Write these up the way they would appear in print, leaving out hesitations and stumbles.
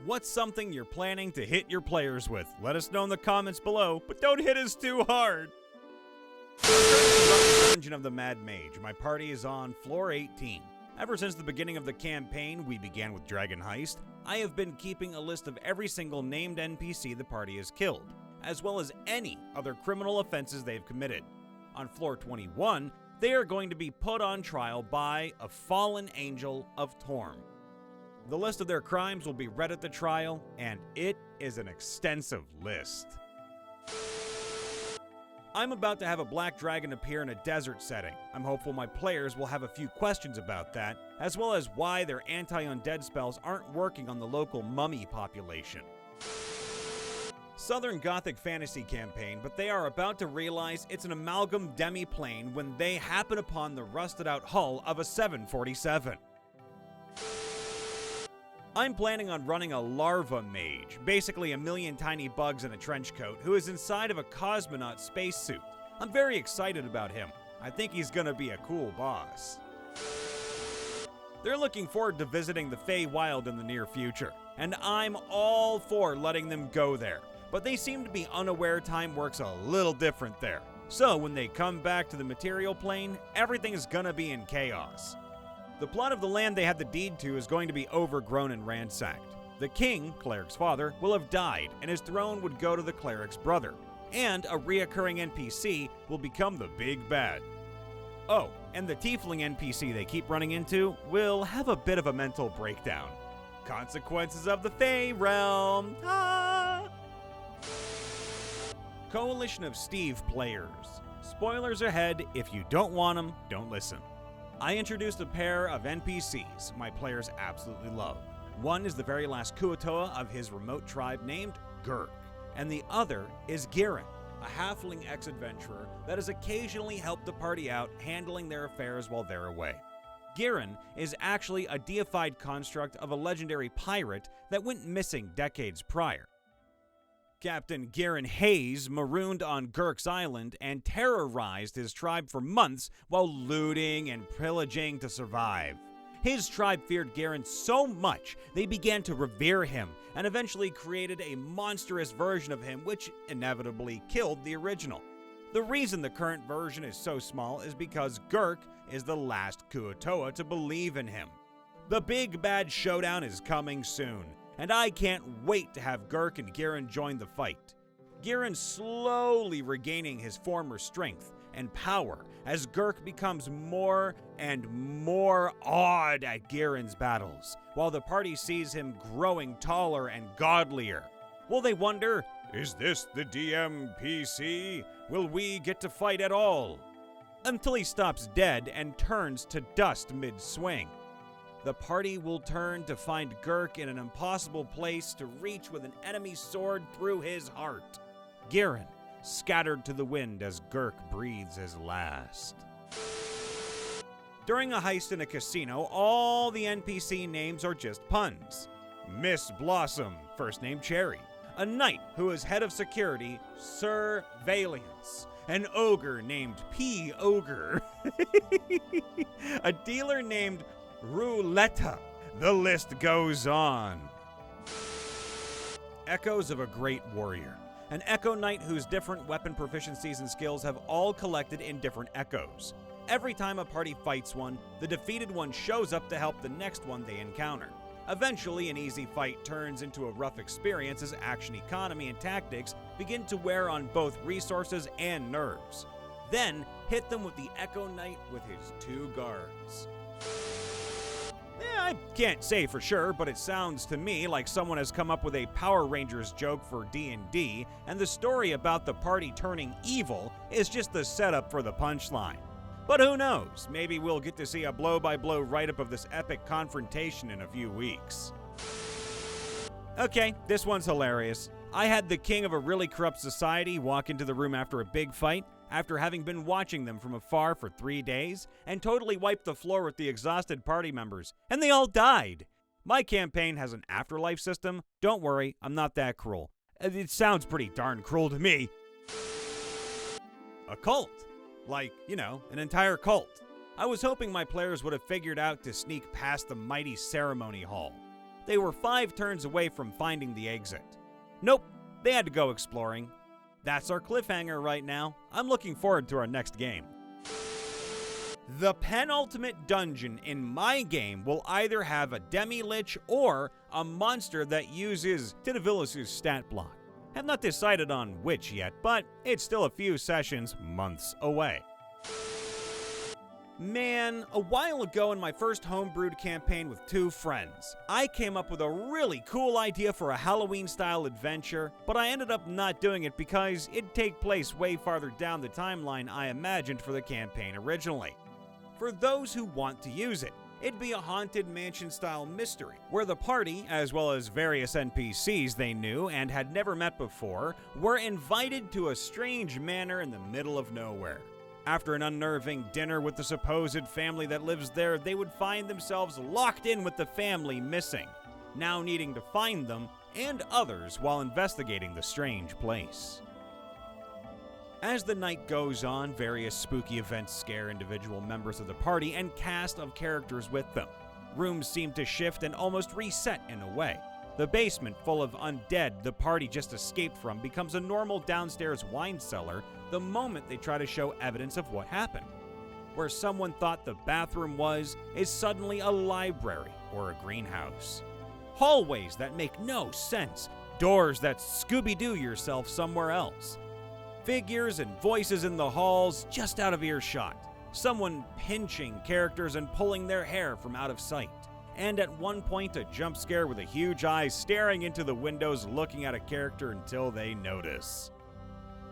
What's something you're planning to hit your players with? Let us know in the comments below, but don't hit us too hard. Dungeon of the Mad Mage. My party is on floor 18. Ever since the beginning of the campaign, we began with Dragon Heist, I have been keeping a list of every single named NPC the party has killed, as well as any other criminal offenses they've committed. On floor 21, they are going to be put on trial by a fallen angel of Torm. The list of their crimes will be read at the trial, and it is an extensive list. I'm about to have a black dragon appear in a desert setting. I'm hopeful my players will have a few questions about that, as well as why their anti-undead spells aren't working on the local mummy population. Southern Gothic fantasy campaign, but they are about to realize it's an amalgam demi-plane when they happen upon the rusted-out hull of a 747. I'm planning on running a larva mage, basically a million tiny bugs in a trench coat, who is inside of a cosmonaut spacesuit. I'm very excited about him. I think he's gonna be a cool boss. They're looking forward to visiting the Feywild in the near future, and I'm all for letting them go there. But they seem to be unaware time works a little different there. So when they come back to the material plane, everything is gonna be in chaos. The plot of the land they had the deed to is going to be overgrown and ransacked. The king, Cleric's father, will have died, and his throne would go to the Cleric's brother. And a reoccurring NPC will become the big bad. Oh, and the tiefling NPC they keep running into will have a bit of a mental breakdown. Consequences of the Fey realm. Ah! Coalition of Steve players. Spoilers ahead. If you don't want them, don't listen. I introduced a pair of NPCs my players absolutely love. One is the very last Kuatoa of his remote tribe named Gurrk, and the other is Gieren, a halfling ex-adventurer that has occasionally helped the party out handling their affairs while they're away. Gieren is actually a deified construct of a legendary pirate that went missing decades prior. Captain Gieren Heists marooned on Gurrk's island and terrorized his tribe for months while looting and pillaging to survive. His tribe feared Gieren so much they began to revere him and eventually created a monstrous version of him which inevitably killed the original. The reason the current version is so small is because Gurrk is the last Kuatoa to believe in him. The big bad showdown is coming soon, and I can't wait to have Gurrk and Gieren join the fight. Gieren slowly regaining his former strength and power as Gurrk becomes more and more awed at Gieren's battles, while the party sees him growing taller and godlier. Will they wonder, is this the DMPC? Will we get to fight at all? Until he stops dead and turns to dust mid-swing. The party will turn to find Gurrk in an impossible place to reach with an enemy's sword through his heart. Gieren, scattered to the wind as Gurrk breathes his last. During a heist in a casino, all the NPC names are just puns. Miss Blossom, first name Cherry. A knight who is head of security, Sir Valiance. An ogre named P. Ogre. A dealer named Rouletta. The list goes on. Echoes of a Great Warrior. An Echo Knight whose different weapon proficiencies and skills have all collected in different echoes. Every time a party fights one, the defeated one shows up to help the next one they encounter. Eventually, an easy fight turns into a rough experience as action economy and tactics begin to wear on both resources and nerves. Then, hit them with the Echo Knight with his 2 guards. I can't say for sure, but it sounds to me like someone has come up with a Power Rangers joke for D&D, and the story about the party turning evil is just the setup for the punchline. But who knows, maybe we'll get to see a blow-by-blow write-up of this epic confrontation in a few weeks. Okay, this one's hilarious. I had the king of a really corrupt society walk into the room after a big fight, after having been watching them from afar for 3 days, and totally wiped the floor with the exhausted party members, and they all died. My campaign has an afterlife system. Don't worry, I'm not that cruel. It sounds pretty darn cruel to me. A cult. Like, an entire cult. I was hoping my players would have figured out to sneak past the mighty ceremony hall. They were 5 turns away from finding the exit. Nope, they had to go exploring. That's our cliffhanger right now. I'm looking forward to our next game. The penultimate dungeon in my game will either have a demi-lich or a monster that uses Titavilus's stat block. Have not decided on which yet, but it's still a few sessions, months away. Man, a while ago in my first homebrewed campaign with 2 friends, I came up with a really cool idea for a Halloween-style adventure, but I ended up not doing it because it'd take place way farther down the timeline I imagined for the campaign originally. For those who want to use it, it'd be a haunted mansion-style mystery, where the party, as well as various NPCs they knew and had never met before, were invited to a strange manor in the middle of nowhere. After an unnerving dinner with the supposed family that lives there, they would find themselves locked in with the family missing, now needing to find them and others while investigating the strange place. As the night goes on, various spooky events scare individual members of the party and cast of characters with them. Rooms seem to shift and almost reset in a way. The basement full of undead the party just escaped from becomes a normal downstairs wine cellar the moment they try to show evidence of what happened. Where someone thought the bathroom was is suddenly a library or a greenhouse. Hallways that make no sense, doors that Scooby-Doo yourself somewhere else. Figures and voices in the halls just out of earshot. Someone pinching characters and pulling their hair from out of sight. And at one point, a jump scare with a huge eye staring into the windows looking at a character until they notice.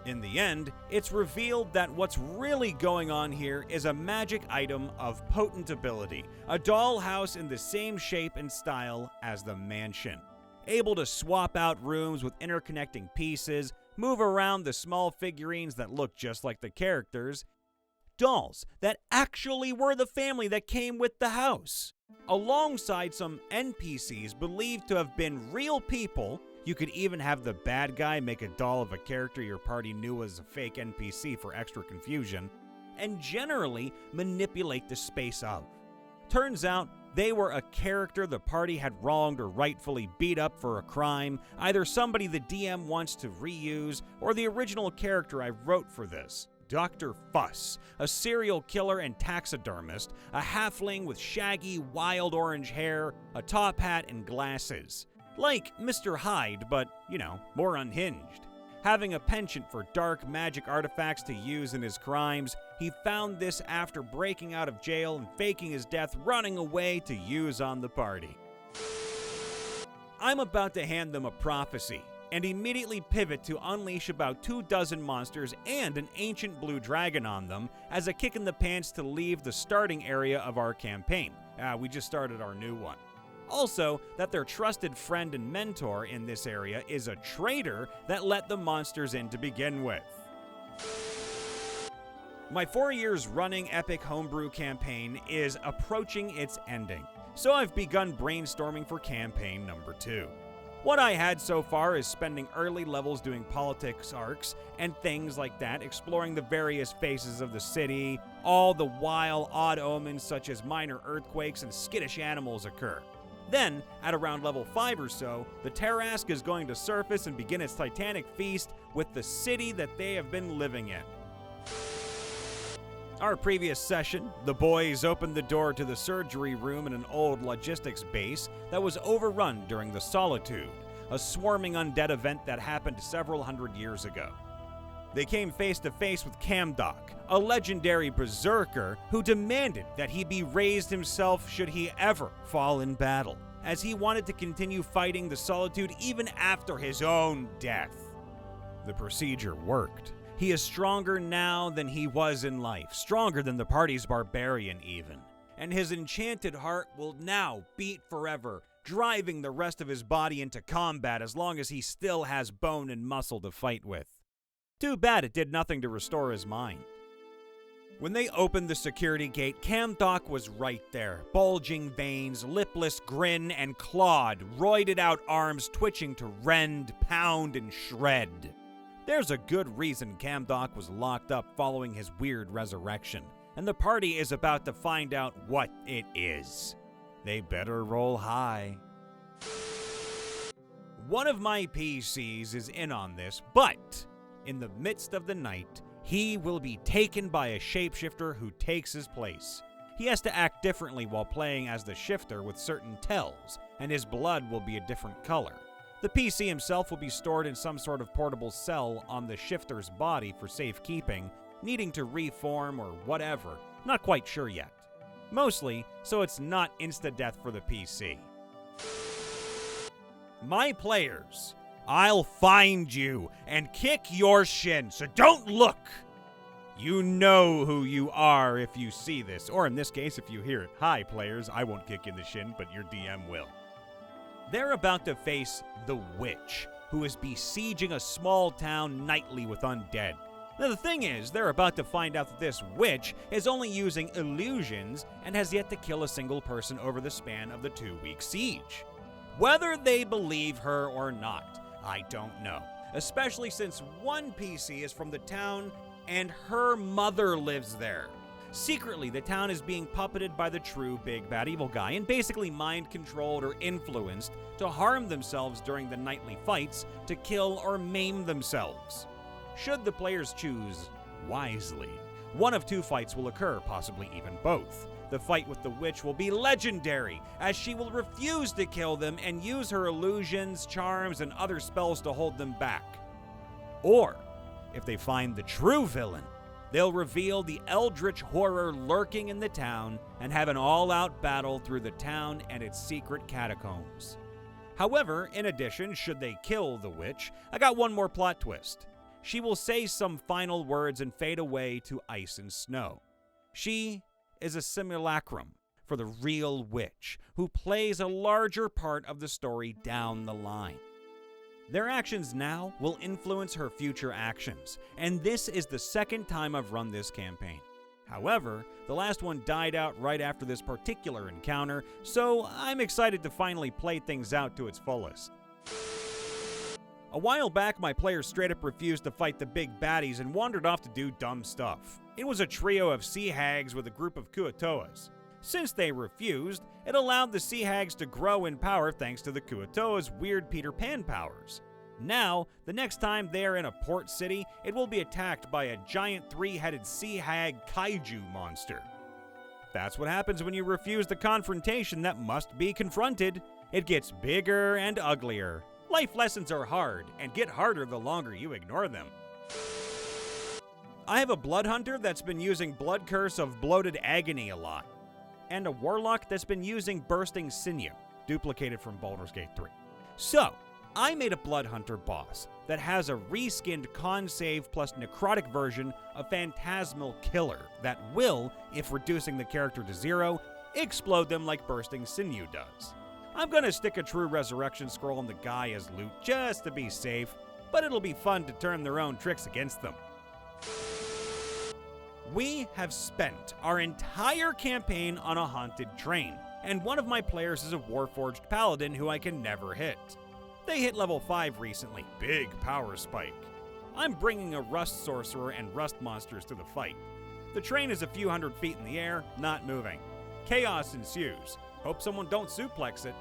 In the end, it's revealed that what's really going on here is a magic item of potent ability, a dollhouse in the same shape and style as the mansion. Able to swap out rooms with interconnecting pieces, move around the small figurines that look just like the characters, dolls that actually were the family that came with the house. Alongside some NPCs believed to have been real people. You could even have the bad guy make a doll of a character your party knew was a fake NPC for extra confusion, and generally manipulate the space of. Turns out, they were a character the party had wronged or rightfully beat up for a crime, either somebody the DM wants to reuse, or the original character I wrote for this, Dr. Fuss, a serial killer and taxidermist, a halfling with shaggy, wild orange hair, a top hat, and glasses. Like Mr. Hyde, but, more unhinged. Having a penchant for dark magic artifacts to use in his crimes, he found this after breaking out of jail and faking his death running away to use on the party. I'm about to hand them a prophecy, and immediately pivot to unleash about 24 monsters and an ancient blue dragon on them as a kick in the pants to leave the starting area of our campaign. We just started our new one. Also, that their trusted friend and mentor in this area is a traitor that let the monsters in to begin with. My 4 years running epic homebrew campaign is approaching its ending, so I've begun brainstorming for campaign number 2. What I had so far is spending early levels doing politics arcs and things like that, exploring the various phases of the city, all the while odd omens such as minor earthquakes and skittish animals occur. Then, at around level 5 or so, the Tarrasque is going to surface and begin its titanic feast with the city that they have been living in. Our previous session, the boys opened the door to the surgery room in an old logistics base that was overrun during the Solitude, a swarming undead event that happened several hundred years ago. They came face to face with Camdoc, a legendary berserker who demanded that he be raised himself should he ever fall in battle, as he wanted to continue fighting the Solitude even after his own death. The procedure worked. He is stronger now than he was in life, stronger than the party's barbarian even, and his enchanted heart will now beat forever, driving the rest of his body into combat as long as he still has bone and muscle to fight with. Too bad it did nothing to restore his mind. When they opened the security gate, Camdoc was right there. Bulging veins, lipless grin, and clawed, roided out arms twitching to rend, pound, and shred. There's a good reason Camdoc was locked up following his weird resurrection, and the party is about to find out what it is. They better roll high. One of my PCs is in on this, but in the midst of the night, he will be taken by a shapeshifter who takes his place. He has to act differently while playing as the shifter with certain tells, and his blood will be a different color. The PC himself will be stored in some sort of portable cell on the shifter's body for safekeeping, needing to reform or whatever, not quite sure yet. Mostly so it's not insta-death for the PC. My players, I'll find you and kick your shin, so don't look! You know who you are if you see this, or in this case, if you hear it. Hi, players, I won't kick you in the shin, but your DM will. They're about to face the Witch, who is besieging a small town nightly with undead. Now, the thing is, they're about to find out that this witch is only using illusions and has yet to kill a single person over the span of the 2-week siege. Whether they believe her or not, I don't know, especially since one PC is from the town and her mother lives there. Secretly, the town is being puppeted by the true big bad evil guy and basically mind-controlled or influenced to harm themselves during the nightly fights to kill or maim themselves. Should the players choose wisely, one of 2 fights will occur, possibly even both. The fight with the witch will be legendary, as she will refuse to kill them and use her illusions, charms, and other spells to hold them back. Or, if they find the true villain, they'll reveal the eldritch horror lurking in the town and have an all-out battle through the town and its secret catacombs. However, in addition, should they kill the witch, I got one more plot twist. She will say some final words and fade away to ice and snow. She is a simulacrum for the real witch, who plays a larger part of the story down the line. Their actions now will influence her future actions, and this is the second time I've run this campaign. However, the last one died out right after this particular encounter, so I'm excited to finally play things out to its fullest. A while back, my players straight up refused to fight the big baddies and wandered off to do dumb stuff. It was a trio of sea hags with a group of kuatoas. Since they refused, it allowed the sea hags to grow in power thanks to the kuatoa's weird Peter Pan powers. Now, the next time they are in a port city, it will be attacked by a giant 3-headed sea hag kaiju monster. That's what happens when you refuse the confrontation that must be confronted. It gets bigger and uglier. Life lessons are hard, and get harder the longer you ignore them. I have a blood hunter that's been using Blood Curse of Bloated Agony a lot, and a warlock that's been using Bursting Sinew, duplicated from Baldur's Gate 3. So, I made a blood hunter boss that has a reskinned con save plus necrotic version of Phantasmal Killer that will, if reducing the character to 0, explode them like Bursting Sinew does. I'm gonna stick a true resurrection scroll on the guy as loot just to be safe, but it'll be fun to turn their own tricks against them. We have spent our entire campaign on a haunted train, and one of my players is a Warforged Paladin who I can never hit. They hit level 5 recently, big power spike. I'm bringing a Rust Sorcerer and Rust monsters to the fight. The train is a few hundred feet in the air, not moving. Chaos ensues. Hope someone don't suplex it.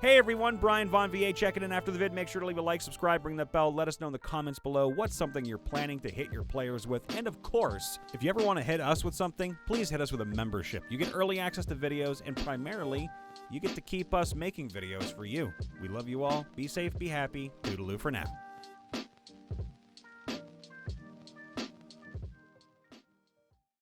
Hey everyone, Brian Von VA checking in after the vid. Make sure to leave a like, subscribe, ring that bell. Let us know in the comments below what's something you're planning to hit your players with. And of course, if you ever want to hit us with something, please hit us with a membership. You get early access to videos, and primarily, you get to keep us making videos for you. We love you all. Be safe, be happy. Toodaloo for now.